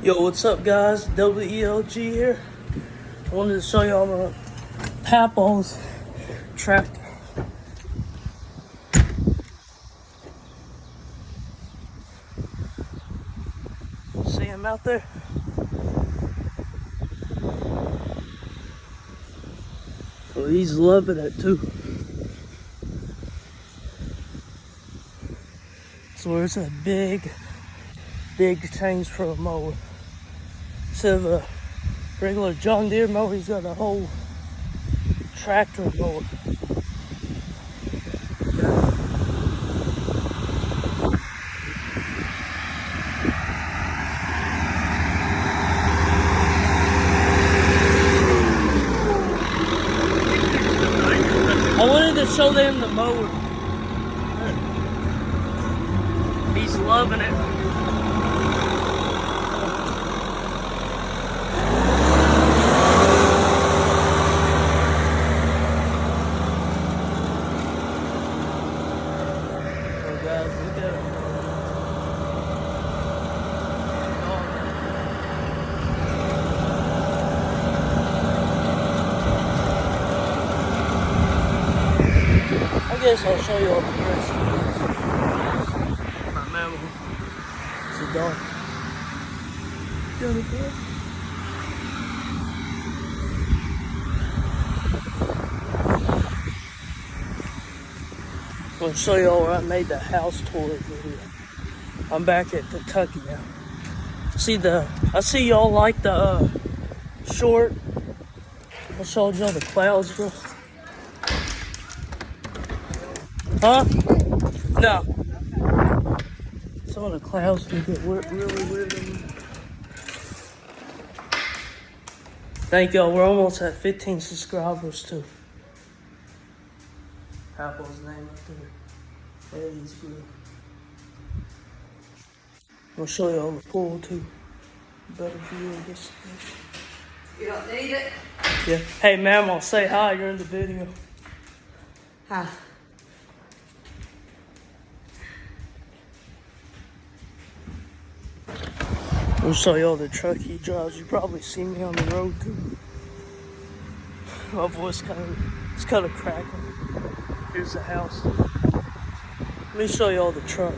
Yo, what's up guys? WELG here. I wanted to show y'all my Papa's tractor. See him out there? Well, he's loving it too. So it's a big change for a mower. Instead of a regular John Deere mower, he's got a whole tractor mower. I wanted to show them the mower. He's loving it. Oh guys, look at him. I guess I'll show you all the rest of this. My mammal. It's a dog. Got it, bud. I'm gonna show you all where I made the house tour video. I'm back at Kentucky now. I see y'all like the short. I showed y'all the clouds, bro. Huh? No. Some of the clouds can get really weird. Thank y'all. We're almost at 15 subscribers too. Apple's name up there. Eddie's Grill. I'll show y'all the pool too. Better view of this. You don't need it? Yeah. Hey, ma'am, I'll say hi. You're in the video. Hi. I'll show y'all the truck he drives. You probably see me on the road too. My voice it's kind of cracking. Here's the house. Let me show y'all the truck.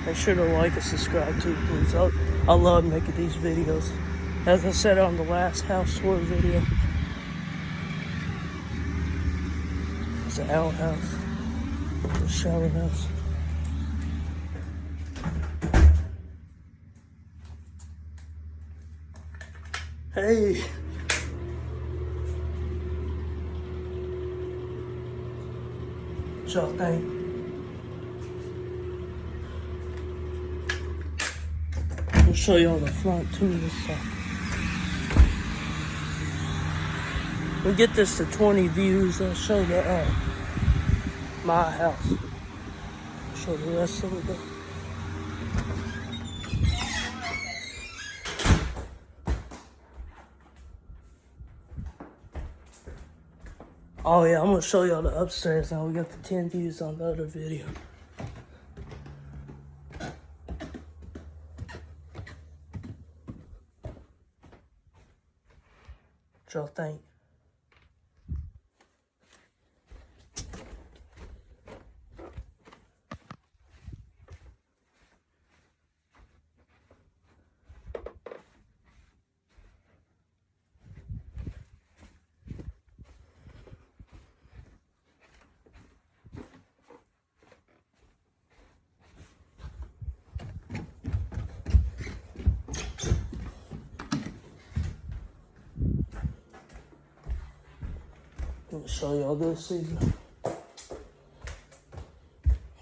Make sure to like and subscribe too, please. I love making these videos. As I said on the last house tour video. It's an outhouse. The shower house. Hey. What y'all think? I'll show y'all the front too this time. We get this to 20 views. I'll show the my house. Show the rest of it though. Oh yeah, I'm gonna show y'all the upstairs now. We got the 10 views on the other video. What y'all think? I'm gonna show y'all this. See the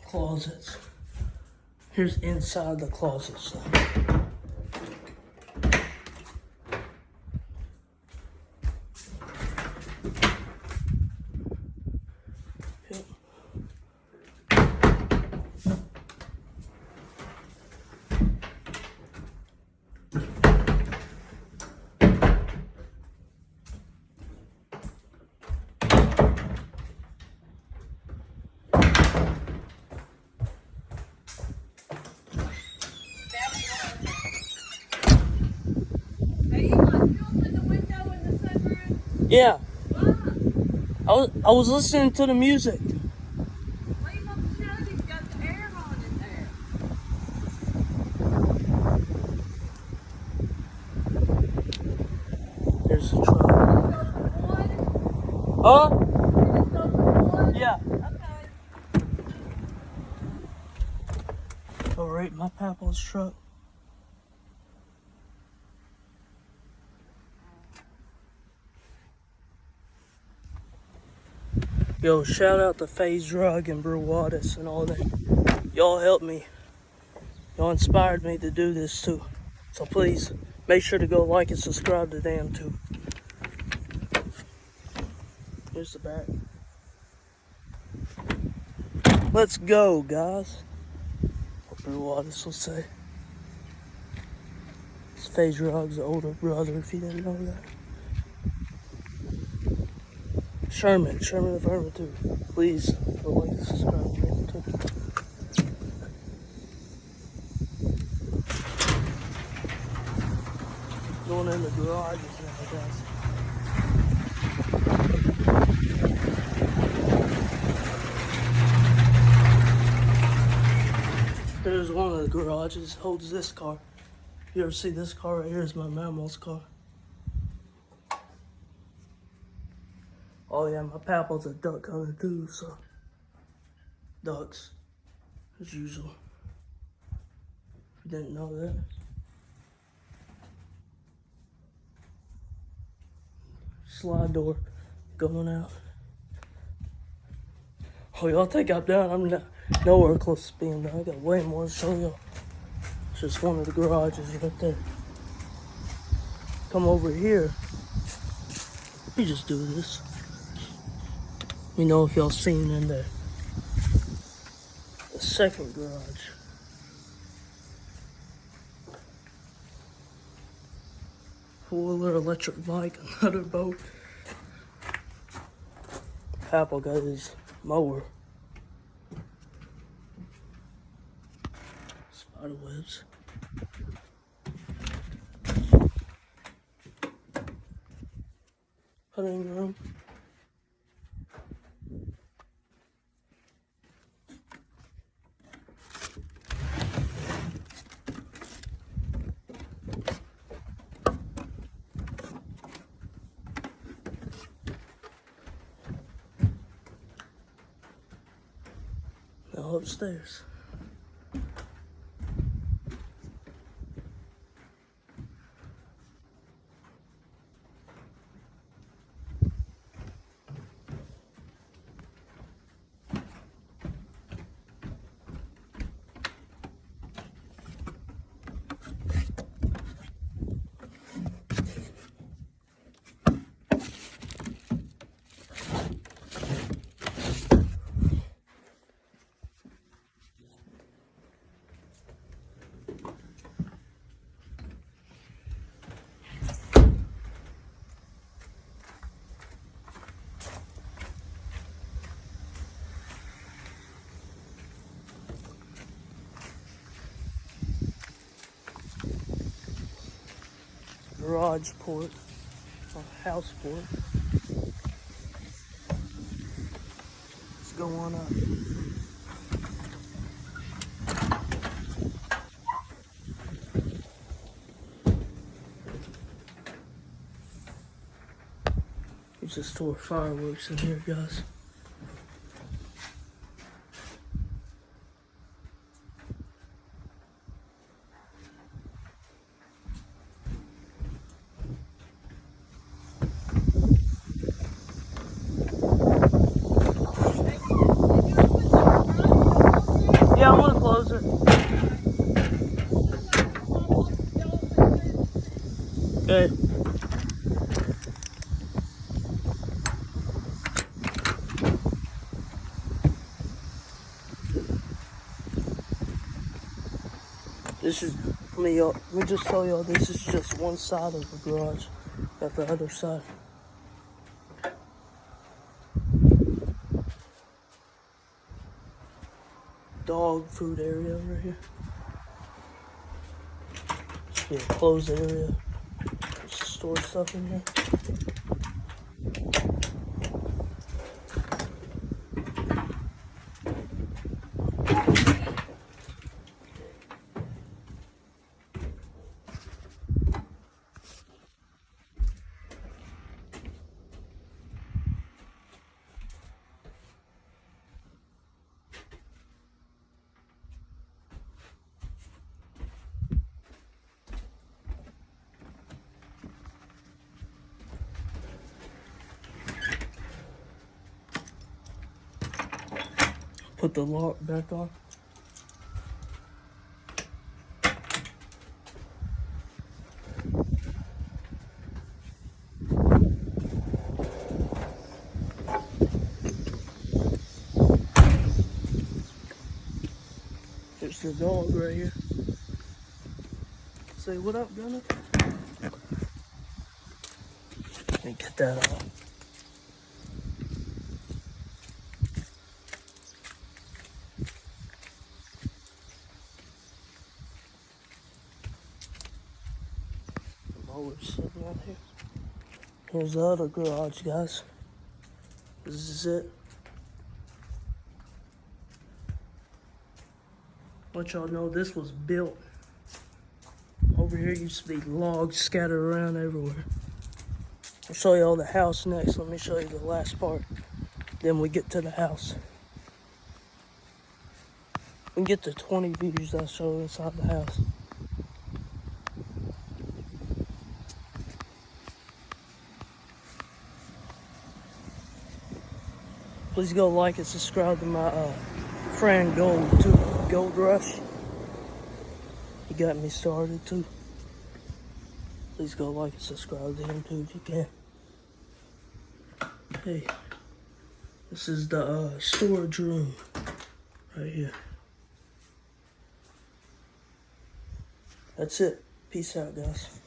closets. Here's inside the closets. Yep. Yeah, What? I was listening to the music. Leave him shut. He's got the air on in there. There's the truck. Let's go to the one. Huh? Let's go to the one. Yeah. Okay. Go right in my papa's truck. Yo, shout out to FaZe Drug and Brew Waters and all that. Y'all helped me. Y'all inspired me to do this too. So please, make sure to go like and subscribe to them too. Here's the back. Let's go, guys. What Brew Waters will say. It's FaZe Drug's older brother, if you didn't know that. Sherman the Vermin too. Please go like and subscribe to him too. Going in the garages now, guys. There's one of the garages, holds this car. You ever see this car right here? Is my mammal's car. Oh yeah, my papa's a duck hunter too, so ducks, as usual. If you didn't know that. Slide door going out. Oh, y'all think I'm done? I'm not, nowhere close to being done. I got way more to show y'all. It's just one of the garages right there. Come over here. We just do this. Let me know if y'all seen in there. The second garage. Four-wheeler electric bike, another boat. Papa got his mower. Spider webs. Hunting room. Now upstairs. Garage port, or house port. Let's go on up. We just store fireworks in here, guys. Yeah, I'm gonna close it. Okay. This is, let me just tell y'all, this is just one side of the garage. Got the other side. Dog food area right here. Should be a closed area. Store stuff in here. Put the lock back on. There's the dog right here. Say what up, Gunner? Let me get that off. The mower's sitting out here. Here's the other garage, guys. This is it. Let y'all know this was built. Over here used to be logs scattered around everywhere. I'll show y'all the house next. Let me show you the last part. Then we get to the house. We get to 20 views I'll show you inside the house. Please go like and subscribe to my friend Gold Rush. He got me started too. Please go like and subscribe to him too if you can. Hey, this is the storage room right here. That's it. Peace out, guys.